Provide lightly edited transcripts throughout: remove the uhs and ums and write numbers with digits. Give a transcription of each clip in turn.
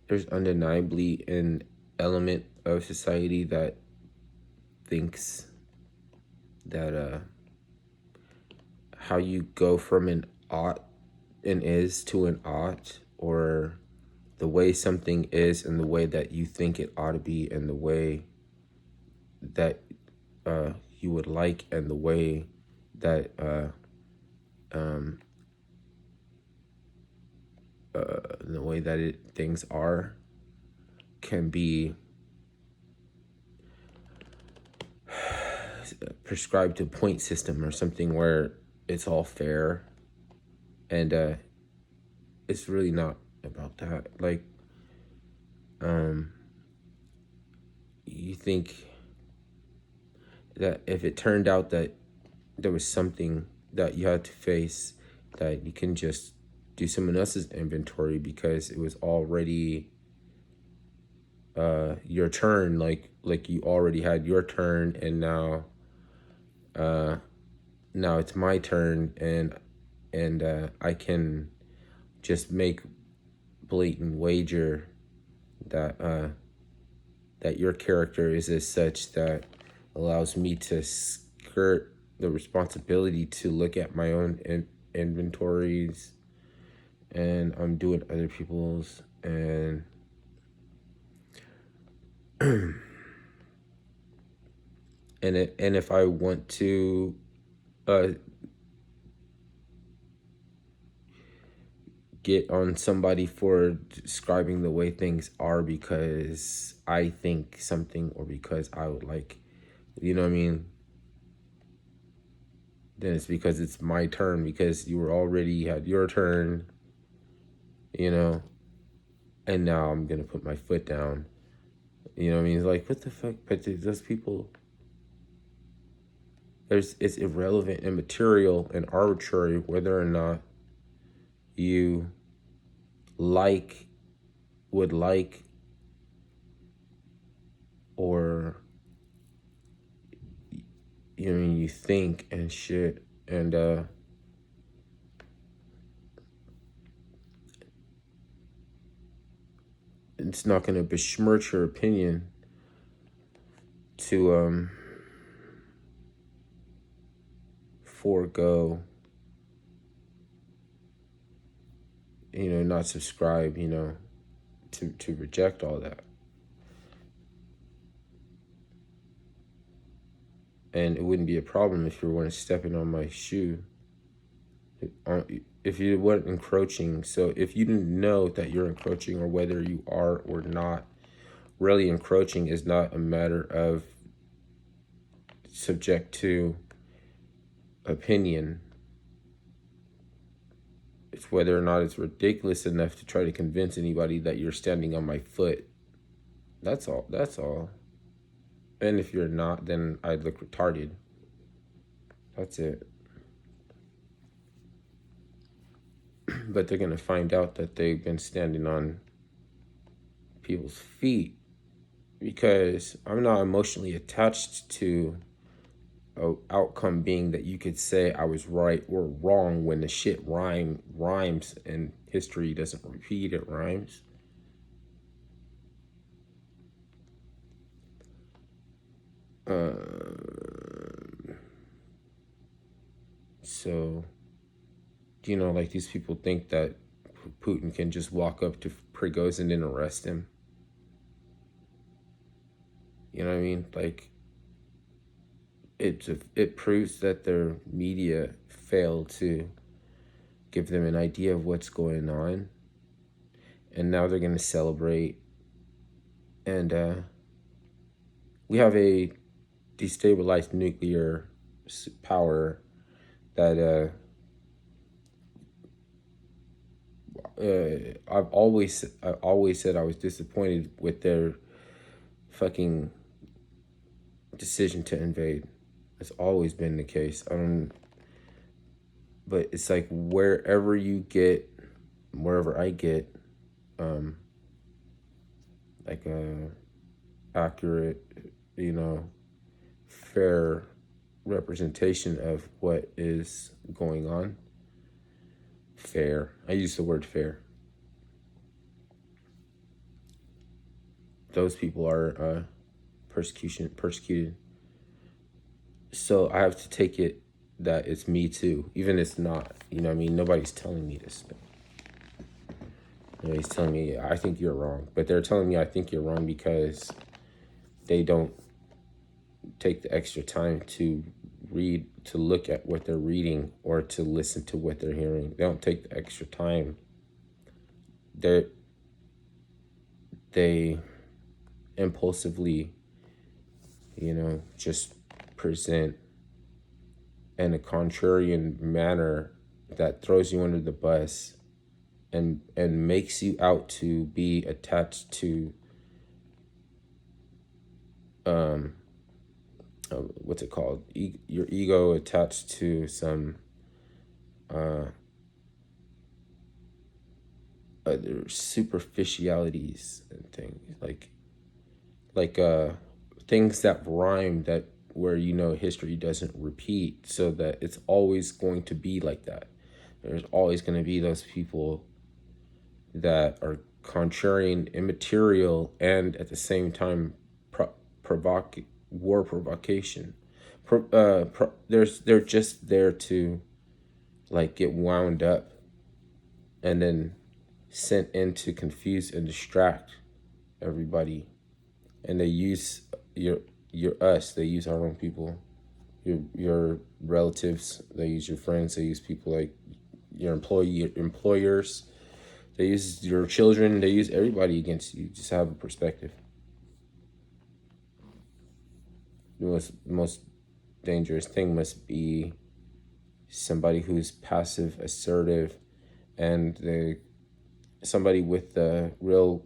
there's undeniably an element of society that thinks that how you go from an ought and is to an ought, or the way something is and the way that you think it ought to be and the way that you would like and the way that the way that things are can be prescribed to a point system or something where it's all fair, and it's really not about that. Like, you think that if it turned out that there was something that you had to face, that you can just do someone else's inventory because it was already your turn, like you already had your turn, and now it's my turn, and I can just make blatant wager that that your character is as such that allows me to skirt the responsibility to look at my own inventories, and I'm doing other people's, and and if I want to get on somebody for describing the way things are because I think something or because I would like, you know what I mean? Then it's because it's my turn, because you were already had your turn, you know, and now I'm gonna put my foot down. You know what I mean? It's like, what the fuck? But those people, it's irrelevant and material and arbitrary whether or not you like, would like, or you know what I mean, you think and shit, and it's not gonna besmirch your opinion to forego, you know, not subscribe, you know, to reject all that. And it wouldn't be a problem if you weren't stepping on my shoe, if you weren't encroaching. So if you didn't know that you're encroaching, or whether you are or not really encroaching, is not a matter of subject to opinion. It's whether or not it's ridiculous enough to try to convince anybody that you're standing on my foot. That's all. That's all. And if you're not, then I'd look retarded. That's it. But they're going to find out that they've been standing on people's feet, because I'm not emotionally attached to a outcome being that you could say I was right or wrong when the shit rhymes and history doesn't repeat, it rhymes. So, you know, like, these people think that Putin can just walk up to Prigozhin and arrest him. You know what I mean? Like, it proves that their media failed to give them an idea of what's going on, and now they're going to celebrate. And we have a destabilized nuclear power that I've always said I was disappointed with their fucking decision to invade. It's always been the case. But it's like wherever I get, like a accurate, you know, fair representation of what is going on. Fair. I use the word fair. those people are persecuted. So I have to take it that it's me too, even if it's not. You know what I mean? Nobody's telling me this. Nobody's telling me I think you're wrong, but they're telling me I think you're wrong because they don't take the extra time to read, to look at what they're reading, or to listen to what they're hearing. They don't take the extra time. They impulsively, just present in a contrarian manner that throws you under the bus and makes you out to be attached to what's it called? Your ego attached to some other superficialities and things like things that rhyme, that where history doesn't repeat, so that it's always going to be like that. There's always going to be those people that are contrarian, immaterial, and at the same time war provocation. They're just there to like get wound up and then sent in to confuse and distract everybody. And they use they use our own people, your relatives, they use your friends, they use people like your employers, they use your children, they use everybody against you. Just have a perspective. The most dangerous thing must be somebody who's passive, assertive, and somebody with the real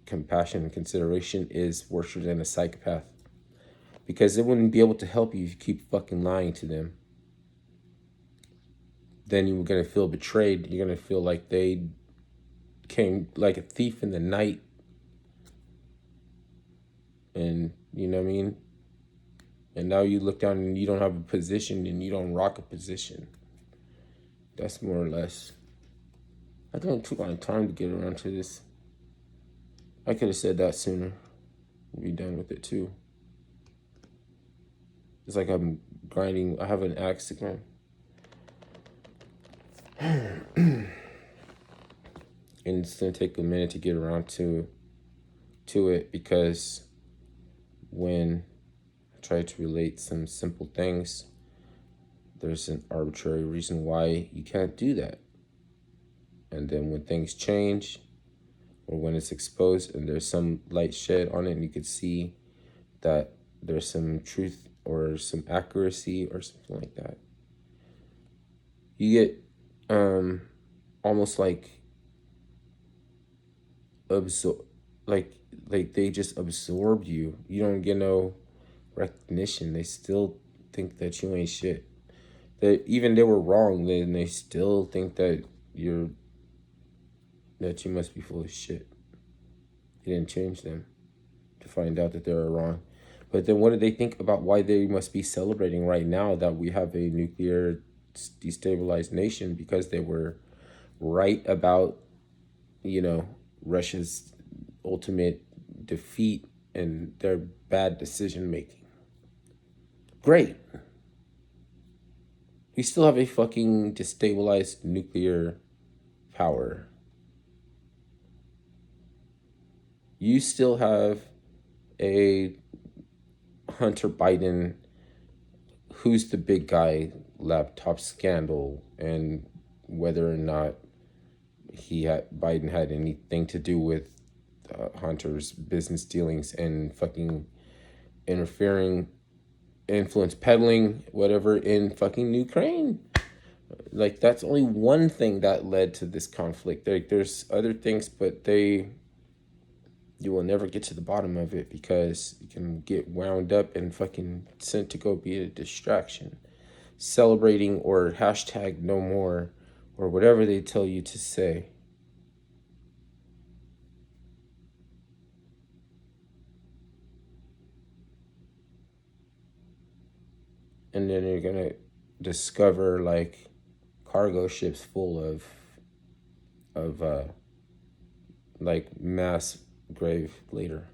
compassion and consideration is worse than a psychopath, because they wouldn't be able to help you if you keep fucking lying to them. Then you're gonna feel betrayed. You're gonna feel like they came like a thief in the night, and you know what I mean. And now you look down and you don't have a position and you don't rock a position. That's more or less. I think it took a long time to get around to this. I could have said that sooner. Be done with it too. It's like I'm grinding. I have an axe to grind. And it's gonna take a minute to get around to it, because when I try to relate some simple things, there's an arbitrary reason why you can't do that. And then when things change, or when it's exposed and there's some light shed on it and you could see that there's some truth or some accuracy or something like that, you get almost like like they just absorbed you. You don't get no recognition. They still think that you ain't shit. That even they were wrong, then they still think that you must be full of shit. It didn't change them to find out that they were wrong. But then what do they think about why they must be celebrating right now that we have a nuclear destabilized nation? Because they were right about, Russia's ultimate defeat and their bad decision making. Great. We still have a fucking destabilized nuclear power. You still have a Hunter Biden, who's the big guy, laptop scandal, and whether or not Biden had anything to do with Hunter's business dealings and fucking interfering, influence peddling, whatever, in fucking Ukraine. Like, that's only one thing that led to this conflict. There's other things, but you will never get to the bottom of it, because you can get wound up and fucking sent to go be a distraction, celebrating, or hashtag no more, or whatever they tell you to say. And then you're gonna discover like cargo ships full of like mass grave later.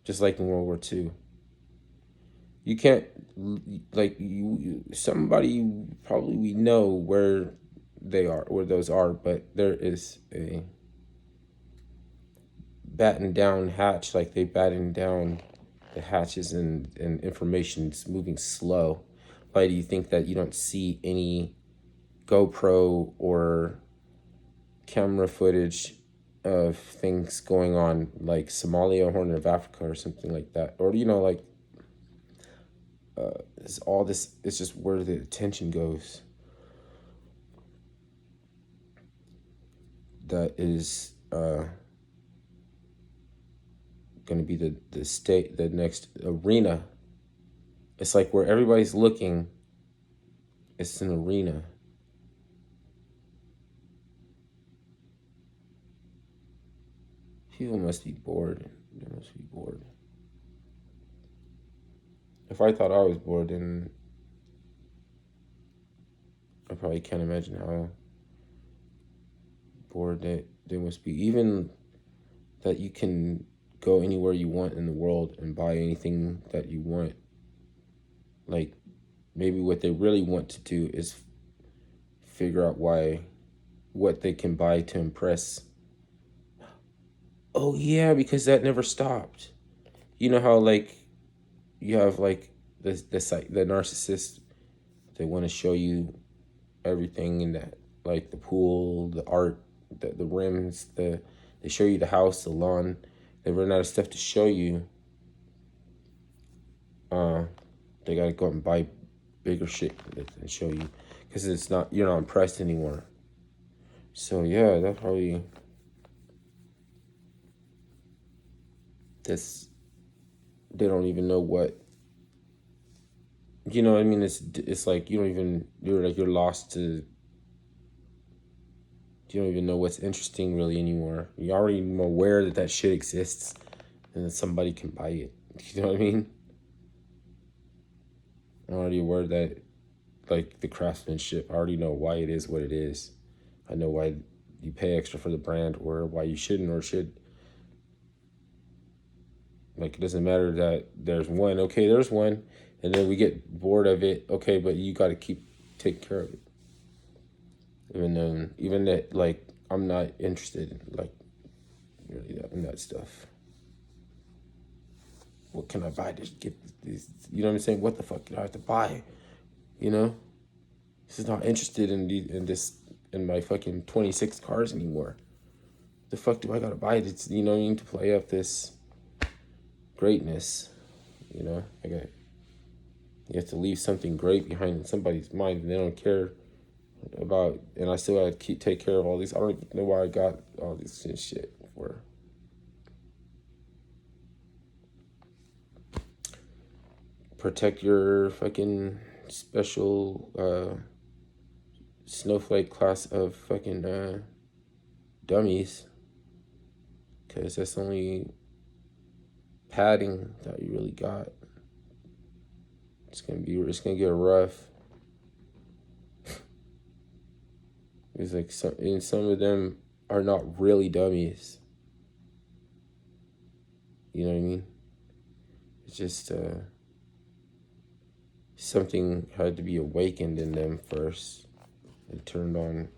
just like in World War II. You can't, like, somebody probably we know where they are, where those are, but there is a batten down hatch, like they batten down the hatches, and information's moving slow. Why do you think that you don't see any GoPro or camera footage of things going on, like Somalia, Horn of Africa, or something like that? Or, like, it's all this, it's just where the attention goes. That is going to be the next arena. It's like where everybody's looking, it's an arena. People must be bored. They must be bored. If I thought I was bored, then I probably can't imagine how bored they must be. Even that you can go anywhere you want in the world and buy anything that you want. Like, maybe what they really want to do is figure out what they can buy to impress. Oh yeah, because that never stopped. You know how, like, you have, like, the narcissist. They want to show you everything in that, like the pool, the art, the rims, they show you the house, the lawn. They run out of stuff to show you. They gotta go and buy bigger shit and show you, because you're not impressed anymore. So yeah, that probably this. They don't even know what. You know what I mean? It's like you're lost to. You don't even know what's interesting really anymore. You're already aware that shit exists, and that somebody can buy it. You know what I mean? I'm already aware that, like, the craftsmanship, I already know why it is what it is. I know why you pay extra for the brand, or why you shouldn't or should. Like, it doesn't matter that there's one. Okay, there's one, and then we get bored of it. Okay, but you got to keep taking care of it. Even that, like, I'm not interested in, like, really in that stuff. What can I buy to get these? You know what I'm saying? What the fuck do I have to buy? You know, this is not interested in my fucking 26 cars anymore. The fuck do I gotta buy to, to play up this greatness? You have to leave something great behind in somebody's mind, and they don't care about. And I still gotta take care of all these. I don't even know why I got all this shit for. Protect your fucking special snowflake class of fucking dummies, because that's the only padding that you really got. It's gonna get rough. It's like some of them are not really dummies. You know what I mean? It's just something had to be awakened in them first and turned on.